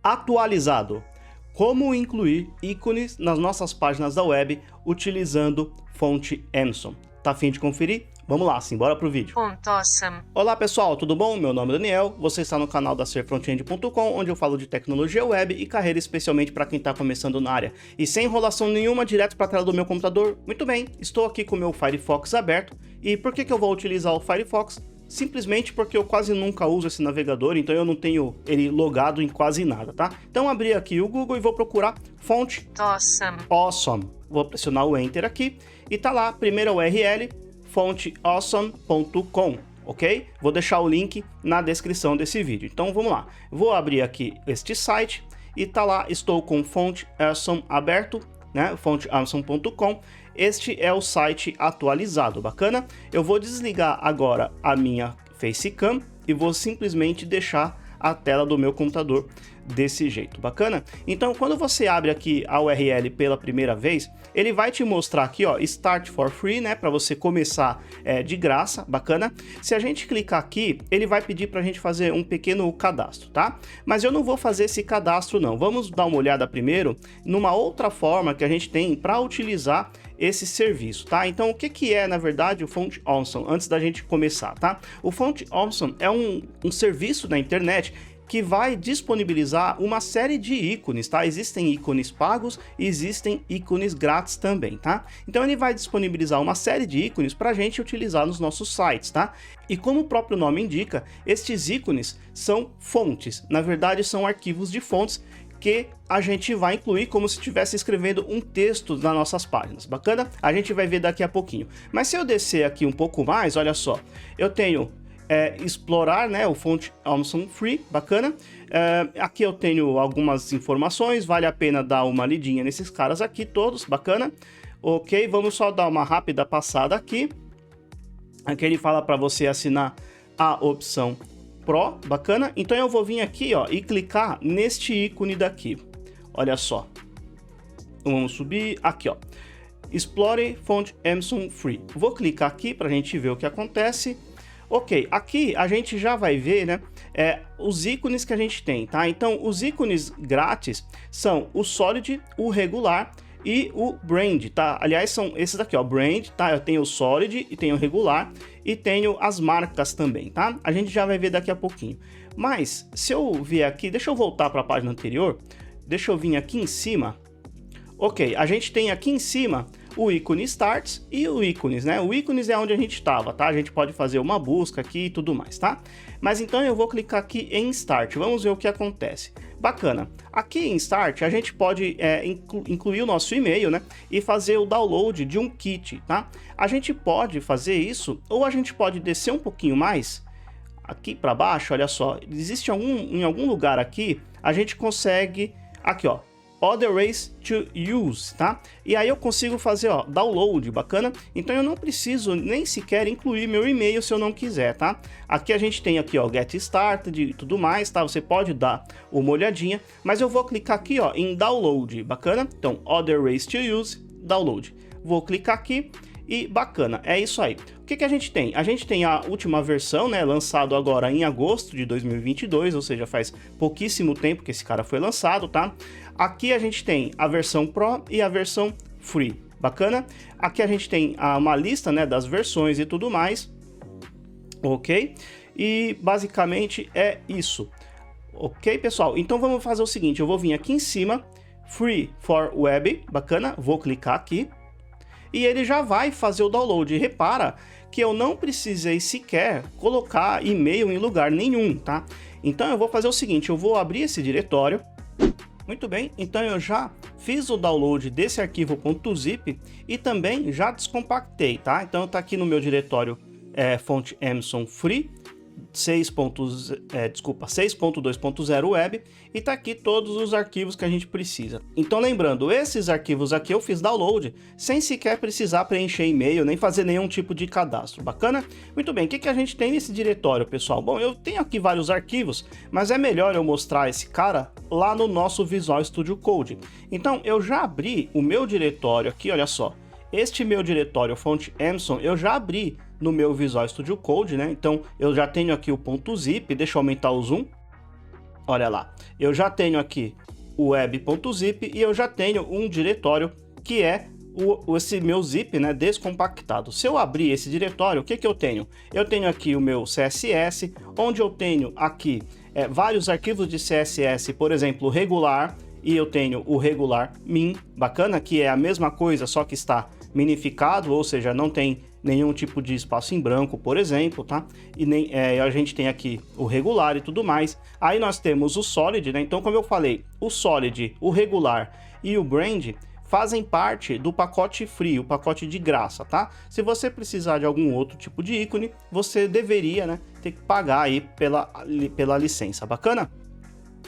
Atualizado. Como incluir ícones nas nossas páginas da web utilizando fonte Emerson. Tá a fim de conferir? Vamos lá, simbora pro vídeo. Awesome. Olá pessoal, tudo bom? Meu nome é Daniel, você está no canal da serfrontend.com, onde eu falo de tecnologia web e carreira especialmente para quem está começando na área. E sem enrolação nenhuma, direto para a tela do meu computador. Muito bem, estou aqui com o meu Firefox aberto. E por que eu vou utilizar o Firefox? Simplesmente porque eu quase nunca uso esse navegador, então eu não tenho ele logado em quase nada, tá? Então abri aqui o Google e vou procurar fonte Awesome. Vou pressionar o Enter aqui e tá lá, primeira URL, fonteawesome.com, ok? Vou deixar o link na descrição desse vídeo. Então vamos lá, vou abrir aqui este site e tá lá, estou com fonte Awesome aberto, né? fonteawesome.com. Este é o site atualizado, bacana? Eu vou desligar agora a minha Facecam e vou simplesmente deixar a tela do meu computador desse jeito, bacana? Então, quando você abre aqui a URL pela primeira vez, ele vai te mostrar aqui, ó, Start for Free, né, para você começar de graça, bacana? Se a gente clicar aqui, ele vai pedir para a gente fazer um pequeno cadastro, tá? Mas eu não vou fazer esse cadastro não. Vamos dar uma olhada primeiro numa outra forma que a gente tem para utilizar esse serviço, tá? Então, o que é, na verdade, o Fonte Awesome, antes da gente começar, tá? O Fonte Awesome é um serviço na internet que vai disponibilizar uma série de ícones, tá? Existem ícones pagos e existem ícones grátis também, tá? Então ele vai disponibilizar uma série de ícones para a gente utilizar nos nossos sites, tá? E como o próprio nome indica, estes ícones são fontes, na verdade são arquivos de fontes que a gente vai incluir como se estivesse escrevendo um texto nas nossas páginas, bacana? A gente vai ver daqui a pouquinho. Mas se eu descer aqui um pouco mais, olha só, eu tenho explorar, né, o fonte Awesome Free, bacana. Aqui eu tenho algumas informações, vale a pena dar uma lidinha nesses caras aqui todos, bacana. Ok, vamos só dar uma rápida passada aqui. Aqui ele fala para você assinar a opção Pro, bacana. Então eu vou vir aqui, ó, e clicar neste ícone daqui. Olha só. Vamos subir aqui, ó. Explore fonte Emerson Free. Vou clicar aqui para a gente ver o que acontece. Ok, aqui a gente já vai ver, né, os ícones que a gente tem, tá? Então, os ícones grátis são o Solid, o regular e o Brand, tá? Aliás, são esses aqui, ó, Brand, tá? Eu tenho o Solid e tenho o regular e tenho as marcas também, tá? A gente já vai ver daqui a pouquinho. Mas, se eu vier aqui, deixa eu voltar para a página anterior, deixa eu vir aqui em cima. Ok, a gente tem aqui em cima o ícone Starts e o ícones, né? O ícones é onde a gente estava, tá? A gente pode fazer uma busca aqui e tudo mais, tá? Mas então eu vou clicar aqui em Start, vamos ver o que acontece. Bacana, aqui em Start a gente pode incluir o nosso e-mail, né? E fazer o download de um kit, tá? A gente pode fazer isso ou a gente pode descer um pouquinho mais, aqui para baixo, olha só, existe em algum lugar aqui, a gente consegue, aqui ó, Other ways to use, tá? E aí eu consigo fazer, ó, download, bacana? Então eu não preciso nem sequer incluir meu e-mail se eu não quiser, tá? Aqui a gente tem aqui, ó, Get Started e tudo mais, tá? Você pode dar uma olhadinha, mas eu vou clicar aqui, ó, em Download, bacana? Então, Other ways to use, Download. Vou clicar aqui e bacana, é isso aí. O que a gente tem? A gente tem a última versão, né, lançado agora em agosto de 2022, ou seja, faz pouquíssimo tempo que esse cara foi lançado, tá? Aqui a gente tem a versão Pro e a versão Free, bacana? Aqui a gente tem uma lista, né, das versões e tudo mais, ok? E basicamente é isso, ok, pessoal? Então vamos fazer o seguinte, eu vou vir aqui em cima, Free for Web, bacana? Vou clicar aqui. E ele já vai fazer o download. E repara que eu não precisei sequer colocar e-mail em lugar nenhum, tá? Então eu vou fazer o seguinte, eu vou abrir esse diretório. Muito bem, então eu já fiz o download desse arquivo .zip e também já descompactei, tá? Então tá aqui no meu diretório fonte Emerson Free 6.2.0 web e tá aqui todos os arquivos que a gente precisa. Então lembrando, esses arquivos aqui eu fiz download sem sequer precisar preencher e-mail, nem fazer nenhum tipo de cadastro, bacana? Muito bem, o que a gente tem nesse diretório, pessoal? Bom, eu tenho aqui vários arquivos, mas é melhor eu mostrar esse cara lá no nosso Visual Studio Code. Então eu já abri o meu diretório aqui, olha só, este meu diretório fonte Emerson eu já abri no meu Visual Studio Code, né? Então eu já tenho aqui o .zip, deixa eu aumentar o zoom. olha lá, eu já tenho aqui o web.zip e eu já tenho um diretório que é esse meu zip, né, descompactado. Se eu abrir esse diretório, o que que eu tenho? Eu tenho aqui o meu CSS, onde eu tenho aqui vários arquivos de CSS, por exemplo, regular, e eu tenho o regular min, bacana, que é a mesma coisa, só que está minificado, ou seja, não tem nenhum tipo de espaço em branco, por exemplo, tá? E nem a gente tem aqui o regular e tudo mais. Aí nós temos o solid, né? Então, como eu falei, o solid, o regular e o brand fazem parte do pacote free, o pacote de graça, tá? Se você precisar de algum outro tipo de ícone, você deveria, né, ter que pagar aí pela licença, bacana?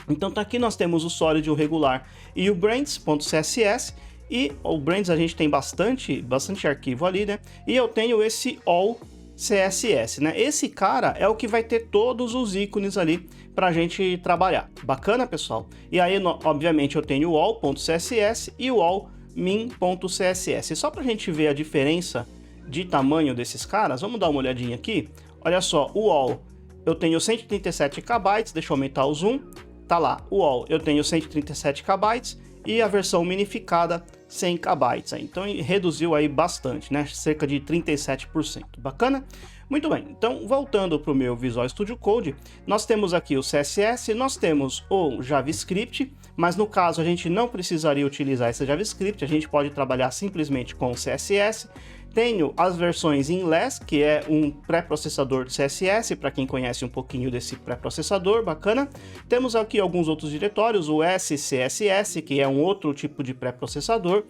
Então tá aqui nós temos o solid, o regular e o brands.css, e o brands a gente tem bastante arquivo ali, né? E eu tenho esse all CSS, né? Esse cara é o que vai ter todos os ícones ali pra gente trabalhar. Bacana, pessoal? E aí, obviamente, eu tenho o all.css e o all min.css. Só pra gente ver a diferença de tamanho desses caras, vamos dar uma olhadinha aqui. Olha só, o all eu tenho 137 KB, deixa eu aumentar o zoom. Tá lá, o all eu tenho 137 KB e a versão minificada 100 KB. Então reduziu aí bastante, né? Cerca de 37%. Bacana? Muito bem, então voltando para o meu Visual Studio Code, nós temos aqui o CSS, nós temos o JavaScript, mas no caso a gente não precisaria utilizar esse JavaScript, a gente pode trabalhar simplesmente com o CSS. Tenho as versões em Less, que é um pré-processador de CSS, para quem conhece um pouquinho desse pré-processador, bacana. Temos aqui alguns outros diretórios, o SCSS, que é um outro tipo de pré-processador.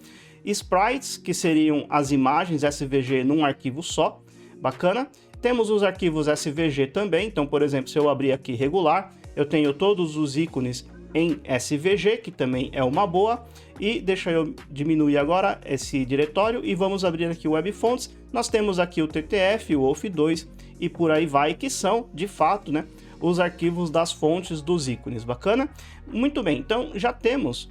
Sprites, que seriam as imagens SVG num arquivo só, bacana. Temos os arquivos SVG também, então, por exemplo, se eu abrir aqui regular, eu tenho todos os ícones em SVG, que também é uma boa. E deixa eu diminuir agora esse diretório e vamos abrir aqui o Web Fonts. Nós temos aqui o TTF, o Wolf2 e por aí vai, que são, de fato, né, os arquivos das fontes dos ícones. Bacana? Muito bem, então já temos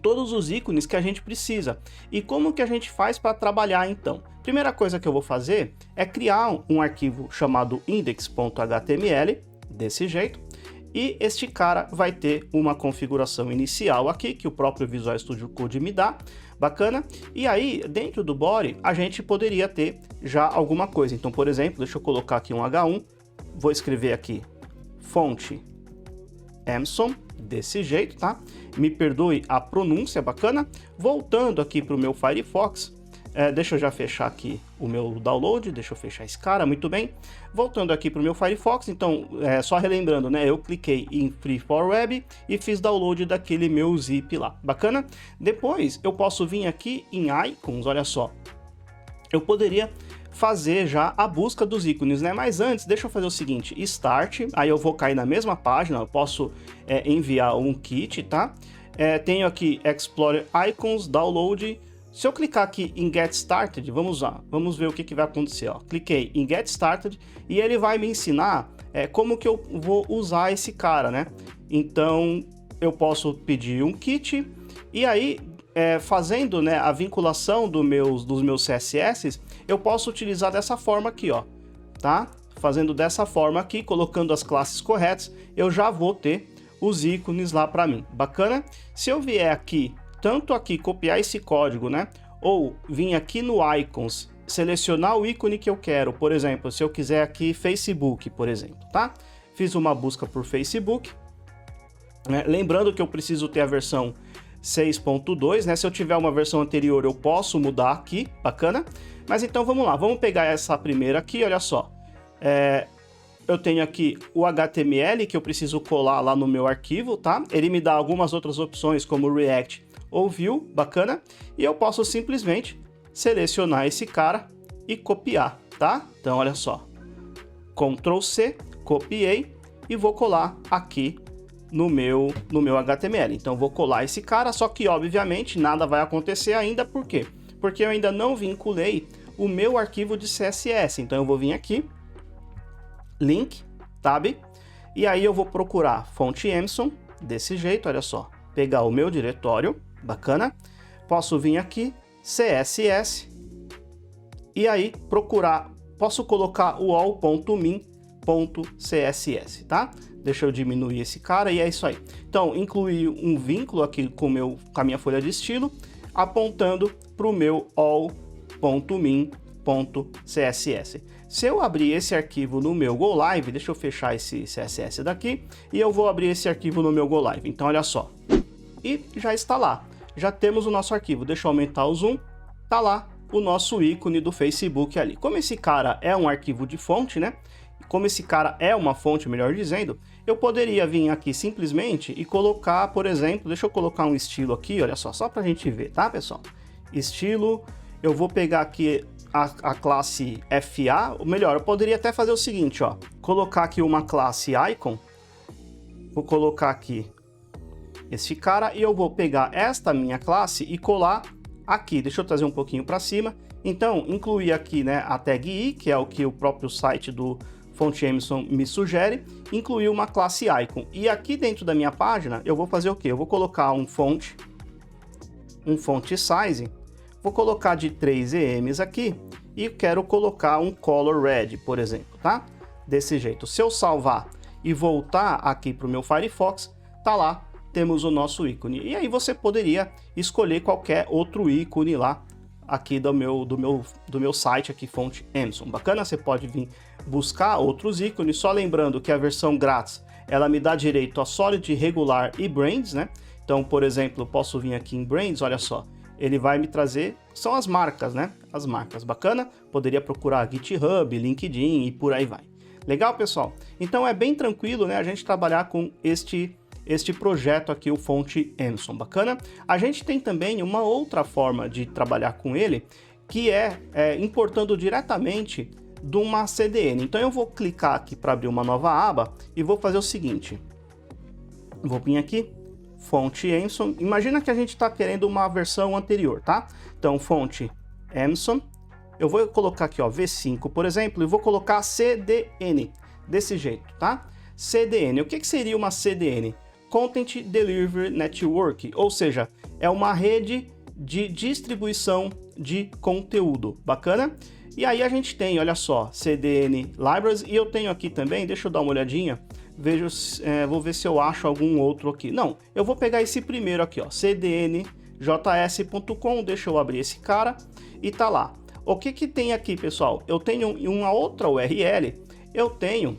todos os ícones que a gente precisa. E como que a gente faz para trabalhar então? Primeira coisa que eu vou fazer é criar um arquivo chamado index.html, desse jeito. E este cara vai ter uma configuração inicial aqui, que o próprio Visual Studio Code me dá, bacana. E aí, dentro do body, a gente poderia ter já alguma coisa. Então, por exemplo, deixa eu colocar aqui um H1, vou escrever aqui, fonte Emson, desse jeito, tá? Me perdoe a pronúncia, bacana. Voltando aqui para o meu Firefox, deixa eu já fechar aqui o meu download, deixa eu fechar esse cara, muito bem. Voltando aqui para o meu Firefox, então, só relembrando, né, eu cliquei em Free for Web e fiz download daquele meu zip lá, bacana? Depois eu posso vir aqui em Icons, olha só, eu poderia fazer já a busca dos ícones, né? Mas antes, deixa eu fazer o seguinte, Start, aí eu vou cair na mesma página, eu posso enviar um kit, tá? Tenho aqui Explore Icons, Download. Se eu clicar aqui em Get Started, vamos lá, vamos ver o que vai acontecer, ó. Cliquei em Get Started e ele vai me ensinar como que eu vou usar esse cara, né? Então, eu posso pedir um kit e aí, fazendo, né, a vinculação dos meus CSS, eu posso utilizar dessa forma aqui, ó, tá? Fazendo dessa forma aqui, colocando as classes corretas, eu já vou ter os ícones lá para mim, bacana? Se eu vier aqui, tanto aqui copiar esse código, né? Ou vir aqui no Icons, selecionar o ícone que eu quero, por exemplo, se eu quiser aqui Facebook, por exemplo, tá? Fiz uma busca por Facebook, né? Lembrando que eu preciso ter a versão 6.2, né? Se eu tiver uma versão anterior, eu posso mudar aqui, bacana? Mas então vamos lá, vamos pegar essa primeira aqui, olha só. Eu tenho aqui o HTML que eu preciso colar lá no meu arquivo, tá? Ele me dá algumas outras opções como React ou Vue, bacana? E eu posso simplesmente selecionar esse cara e copiar, tá? Então olha só, Ctrl C, copiei e vou colar aqui no meu HTML. Então vou colar esse cara, só que obviamente nada vai acontecer ainda, por quê? Porque eu ainda não vinculei o meu arquivo de CSS. Então eu vou vir aqui, Link, Tab, e aí eu vou procurar fonte Emson, desse jeito, olha só, pegar o meu diretório, bacana, posso vir aqui, CSS, e aí procurar, posso colocar o all.min.css, tá? Deixa eu diminuir esse cara e é isso aí. Então, incluí um vínculo aqui com a minha folha de estilo, apontando para o meu all.min.css. Se eu abrir esse arquivo no meu Go Live, deixa eu fechar esse CSS daqui, e eu vou abrir esse arquivo no meu Go Live. Então, olha só. E já está lá. Já temos o nosso arquivo. Deixa eu aumentar o zoom. Tá lá o nosso ícone do Facebook ali. Como esse cara é um arquivo de fonte, né? Como esse cara é uma fonte, melhor dizendo, eu poderia vir aqui simplesmente e colocar, por exemplo, deixa eu colocar um estilo aqui, olha só pra gente ver, tá, pessoal? Estilo, eu vou pegar aqui a classe FA, ou melhor, eu poderia até fazer o seguinte, ó, colocar aqui uma classe icon, vou colocar aqui esse cara e eu vou pegar esta minha classe e colar aqui. Deixa eu trazer um pouquinho para cima. Então, incluir aqui, né, a tag i, que é o que o próprio site do Font Emerson me sugere, incluir uma classe icon. E aqui dentro da minha página, eu vou fazer o quê? Eu vou colocar um font size, vou colocar de 3 EMs aqui e quero colocar um color red, por exemplo, tá? Desse jeito. Se eu salvar e voltar aqui para o meu Firefox, tá lá, temos o nosso ícone. E aí você poderia escolher qualquer outro ícone lá aqui do meu site aqui, Font Emerson. Bacana, você pode vir buscar outros ícones, só lembrando que a versão grátis, ela me dá direito a Solid, Regular e Brands, né? Então, por exemplo, eu posso vir aqui em Brands, olha só, ele vai me trazer, são as marcas, né? As marcas, bacana, poderia procurar GitHub, LinkedIn e por aí vai. Legal, pessoal? Então é bem tranquilo, né, a gente trabalhar com este projeto aqui, o Font Emerson, bacana? A gente tem também uma outra forma de trabalhar com ele, que é importando diretamente de uma CDN. Então eu vou clicar aqui para abrir uma nova aba e vou fazer o seguinte. Vou vir aqui, Font Emerson. Imagina que a gente está querendo uma versão anterior, tá? Então, Font Emerson. Eu vou colocar aqui, ó, V5, por exemplo, e vou colocar CDN, desse jeito, tá? CDN. O que seria uma CDN? Content Delivery Network, ou seja, é uma rede de distribuição de conteúdo, bacana? E aí a gente tem, olha só, CDN Libraries, e eu tenho aqui também, deixa eu dar uma olhadinha, vou ver se eu acho algum outro aqui. Não, eu vou pegar esse primeiro aqui, ó, cdnjs.com, deixa eu abrir esse cara, e tá lá. O que tem aqui, pessoal? Eu tenho uma outra URL, eu tenho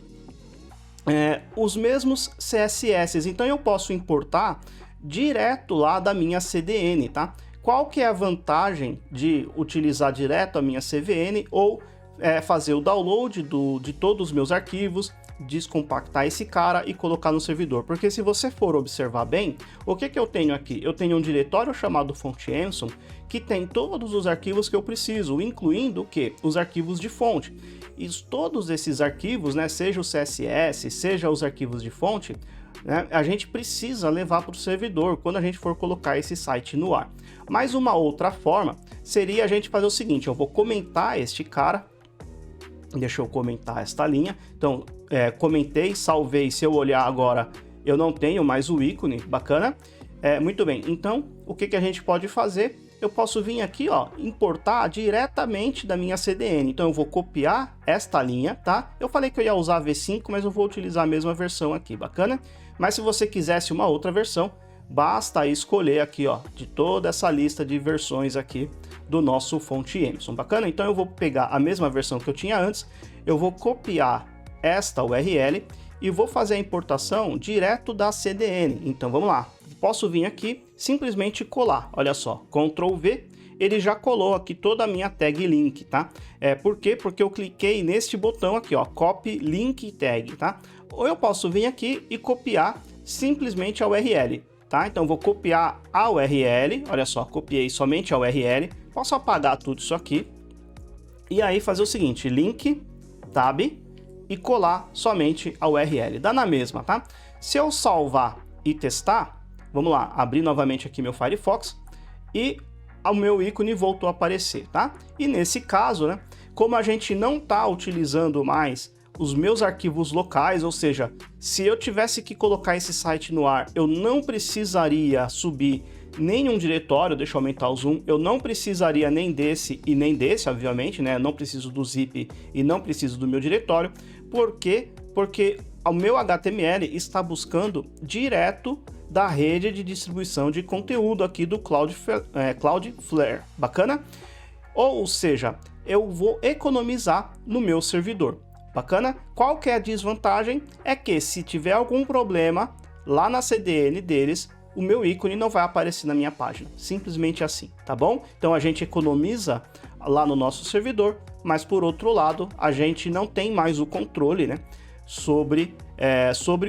os mesmos CSS, então eu posso importar direto lá da minha CDN, tá? Qual que é a vantagem de utilizar direto a minha CVN ou fazer o download de todos os meus arquivos, descompactar esse cara e colocar no servidor? Porque se você for observar bem, o que eu tenho aqui? Eu tenho um diretório chamado Font Emerson que tem todos os arquivos que eu preciso, incluindo o quê? Os arquivos de fonte. E todos esses arquivos, né, seja o CSS, seja os arquivos de fonte, né, a gente precisa levar para o servidor quando a gente for colocar esse site no ar. Mas uma outra forma seria a gente fazer o seguinte, eu vou comentar este cara, deixa eu comentar esta linha, então comentei, salvei, se eu olhar agora eu não tenho mais o ícone, bacana, muito bem, então o que a gente pode fazer? Eu posso vir aqui, ó, importar diretamente da minha CDN. Então eu vou copiar esta linha, tá? Eu falei que eu ia usar V5, mas eu vou utilizar a mesma versão aqui, bacana? Mas se você quisesse uma outra versão, basta escolher aqui, ó, de toda essa lista de versões aqui do nosso Font Emerson, bacana? Então eu vou pegar a mesma versão que eu tinha antes, eu vou copiar esta URL e vou fazer a importação direto da CDN. Então vamos lá, posso vir aqui, simplesmente colar, olha só, Ctrl V, ele já colou aqui toda a minha tag link, tá? Por quê? Porque eu cliquei neste botão aqui, ó, Copy Link Tag, tá? Ou eu posso vir aqui e copiar simplesmente a URL, tá? Então vou copiar a URL, olha só, copiei somente a URL, posso apagar tudo isso aqui, e aí fazer o seguinte, link, tab, e colar somente a URL, dá na mesma, tá? Se eu salvar e testar, vamos lá, abrir novamente aqui meu Firefox e o meu ícone voltou a aparecer, tá? E nesse caso, né, como a gente não está utilizando mais os meus arquivos locais, ou seja, se eu tivesse que colocar esse site no ar, eu não precisaria subir nenhum diretório, deixa eu aumentar o zoom, eu não precisaria nem desse e nem desse, obviamente, né? Não preciso do zip e não preciso do meu diretório. Por quê? Porque o meu HTML está buscando direto da rede de distribuição de conteúdo aqui do Cloudflare, bacana? Ou seja, eu vou economizar no meu servidor, bacana? Qual que é a desvantagem? É que se tiver algum problema lá na CDN deles, o meu ícone não vai aparecer na minha página, simplesmente assim, tá bom? Então a gente economiza lá no nosso servidor, mas por outro lado, a gente não tem mais o controle, né, sobre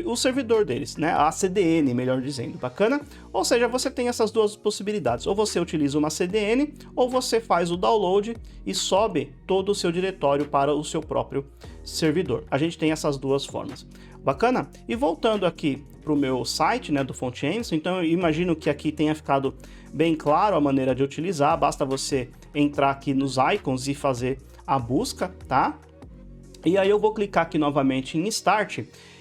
o servidor deles, né, a CDN, melhor dizendo, bacana? Ou seja, você tem essas duas possibilidades, ou você utiliza uma CDN, ou você faz o download e sobe todo o seu diretório para o seu próprio servidor. A gente tem essas duas formas. Bacana? E voltando aqui para o meu site, né, do Font Emerson, então eu imagino que aqui tenha ficado bem claro a maneira de utilizar, basta você entrar aqui nos icons e fazer a busca, tá? E aí eu vou clicar aqui novamente em Start,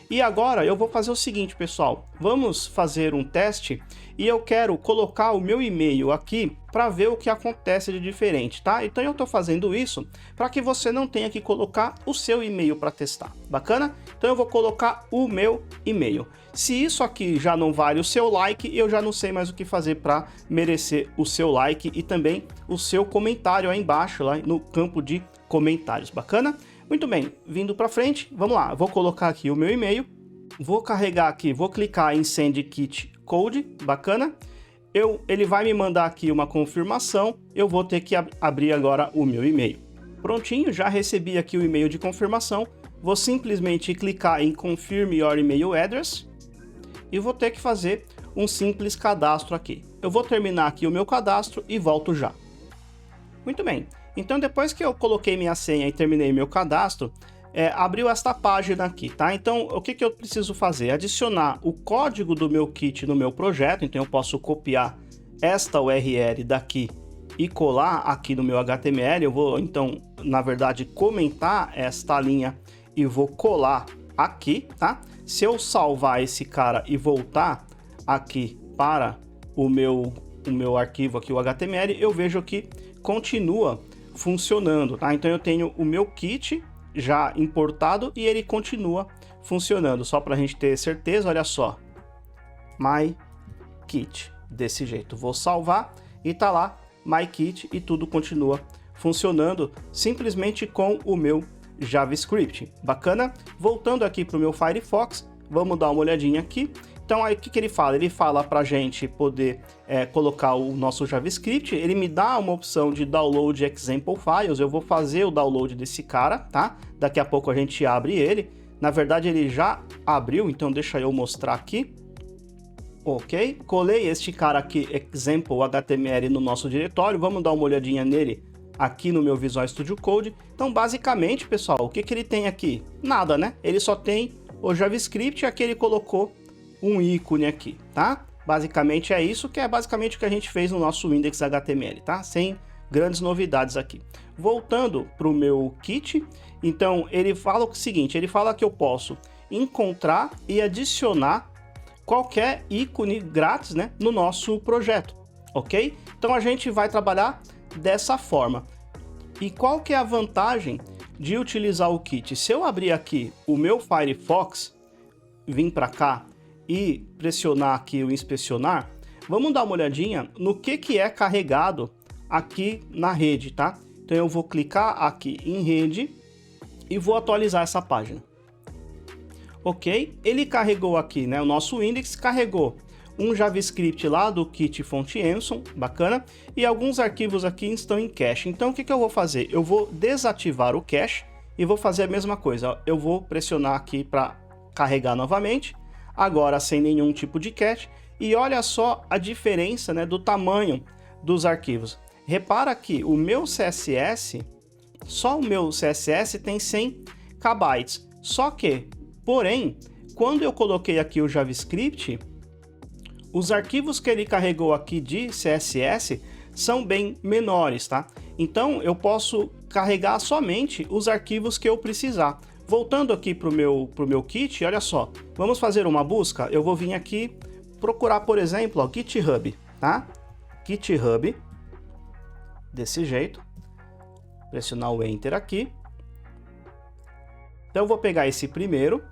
e agora eu vou fazer o seguinte, pessoal, vamos fazer um teste, e eu quero colocar o meu e-mail aqui para ver o que acontece de diferente, tá? Então eu estou fazendo isso para que você não tenha que colocar o seu e-mail para testar, bacana? Então eu vou colocar o meu e-mail. Se isso aqui já não vale o seu like, eu já não sei mais o que fazer para merecer o seu like e também o seu comentário aí embaixo, lá no campo de comentários, bacana? Muito bem, vindo para frente, vamos lá, vou colocar aqui o meu e-mail, vou carregar aqui, vou clicar em Send Kit Code, bacana? Ele vai me mandar aqui uma confirmação, eu vou ter que abrir agora o meu e-mail. Prontinho, já recebi aqui o e-mail de confirmação, vou simplesmente clicar em Confirm Your Email Address e vou ter que fazer um simples cadastro aqui. Eu vou terminar aqui o meu cadastro e volto já. Muito bem. Então, depois que eu coloquei minha senha e terminei meu cadastro, abriu esta página aqui, tá? Então, o que eu preciso fazer? Adicionar o código do meu kit no meu projeto. Então, eu posso copiar esta URL daqui e colar aqui no meu HTML. Eu vou, então, na verdade, comentar esta linha e vou colar aqui, tá? Se eu salvar esse cara e voltar aqui para o meu arquivo aqui, o HTML, eu vejo que continua funcionando, tá? Então eu tenho o meu kit já importado e ele continua funcionando. Só para a gente ter certeza, olha só, My Kit, desse jeito. Vou salvar e tá lá My Kit e tudo continua funcionando simplesmente com o meu JavaScript. Bacana? Voltando aqui para o meu Firefox, vamos dar uma olhadinha aqui. Então aí o que ele fala? Ele fala para a gente poder colocar o nosso JavaScript, ele me dá uma opção de Download Example Files, eu vou fazer o download desse cara, tá? Daqui a pouco a gente abre ele, na verdade ele já abriu, então deixa eu mostrar aqui. Ok, colei este cara aqui, Example HTML, no nosso diretório, vamos dar uma olhadinha nele aqui no meu Visual Studio Code. Então basicamente, pessoal, o que ele tem aqui? Nada, né? Ele só tem o JavaScript e aqui ele colocou um ícone aqui, tá? Basicamente é isso, que é basicamente o que a gente fez no nosso index HTML, tá? Sem grandes novidades aqui. Voltando para o meu kit, então ele fala o seguinte, ele fala que eu posso encontrar e adicionar qualquer ícone grátis, né, no nosso projeto, ok? Então a gente vai trabalhar dessa forma. E qual que é a vantagem de utilizar o kit? Se eu abrir aqui o meu Firefox, vim para cá e pressionar aqui o inspecionar, vamos dar uma olhadinha no que é carregado aqui na rede, tá? Então eu vou clicar aqui em rede e vou atualizar essa página. Ok? Ele carregou aqui, né? O nosso index carregou um JavaScript lá do kit Font Emerson, bacana, e alguns arquivos aqui estão em cache. Então o que eu vou fazer? Eu vou desativar o cache e vou fazer a mesma coisa. Eu vou pressionar aqui para carregar novamente, agora sem nenhum tipo de cache, e olha só a diferença, né, do tamanho dos arquivos. Repara que o meu CSS, só o meu CSS tem 100 KB, só que, porém, quando eu coloquei aqui o JavaScript, os arquivos que ele carregou aqui de CSS são bem menores, tá? Então eu posso carregar somente os arquivos que eu precisar. Voltando aqui para o meu kit, olha só, vamos fazer uma busca. Eu vou vir aqui procurar, por exemplo, ó, GitHub, tá? GitHub, desse jeito, pressionar o Enter aqui. Então eu vou pegar esse primeiro,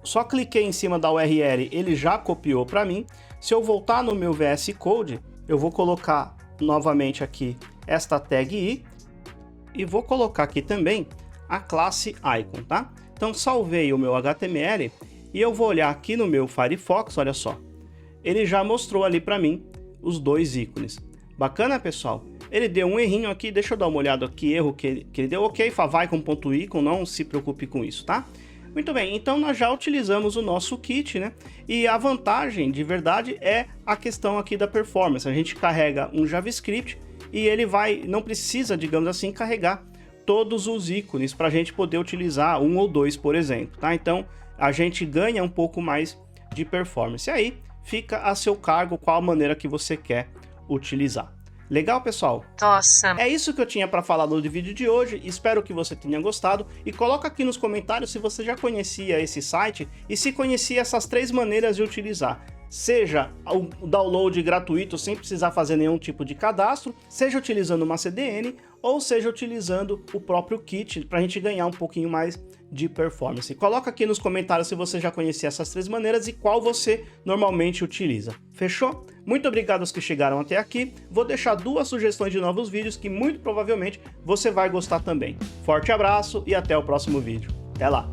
só cliquei em cima da URL, ele já copiou para mim. Se eu voltar no meu VS Code, eu vou colocar novamente aqui esta tag i e vou colocar aqui também a classe icon, tá? Então salvei o meu HTML e eu vou olhar aqui no meu Firefox, olha só. Ele já mostrou ali para mim os dois ícones. Bacana, pessoal? Ele deu um errinho aqui, deixa eu dar uma olhada aqui, erro que ele deu, ok, favicon.icon, não se preocupe com isso, tá? Muito bem, então nós já utilizamos o nosso kit, né? E a vantagem de verdade é a questão aqui da performance. A gente carrega um JavaScript e ele não precisa, digamos assim, carregar todos os ícones para a gente poder utilizar um ou dois, por exemplo, tá? Então a gente ganha um pouco mais de performance. E aí fica a seu cargo qual maneira que você quer utilizar. Legal, pessoal? Awesome. É isso que eu tinha para falar no vídeo de hoje, espero que você tenha gostado e coloca aqui nos comentários se você já conhecia esse site e se conhecia essas 3 maneiras de utilizar. Seja o download gratuito sem precisar fazer nenhum tipo de cadastro, seja utilizando uma CDN ou seja utilizando o próprio kit para a gente ganhar um pouquinho mais de performance. Coloca aqui nos comentários se você já conhecia essas 3 maneiras e qual você normalmente utiliza. Fechou? Muito obrigado aos que chegaram até aqui. Vou deixar 2 sugestões de novos vídeos que muito provavelmente você vai gostar também. Forte abraço e até o próximo vídeo. Até lá!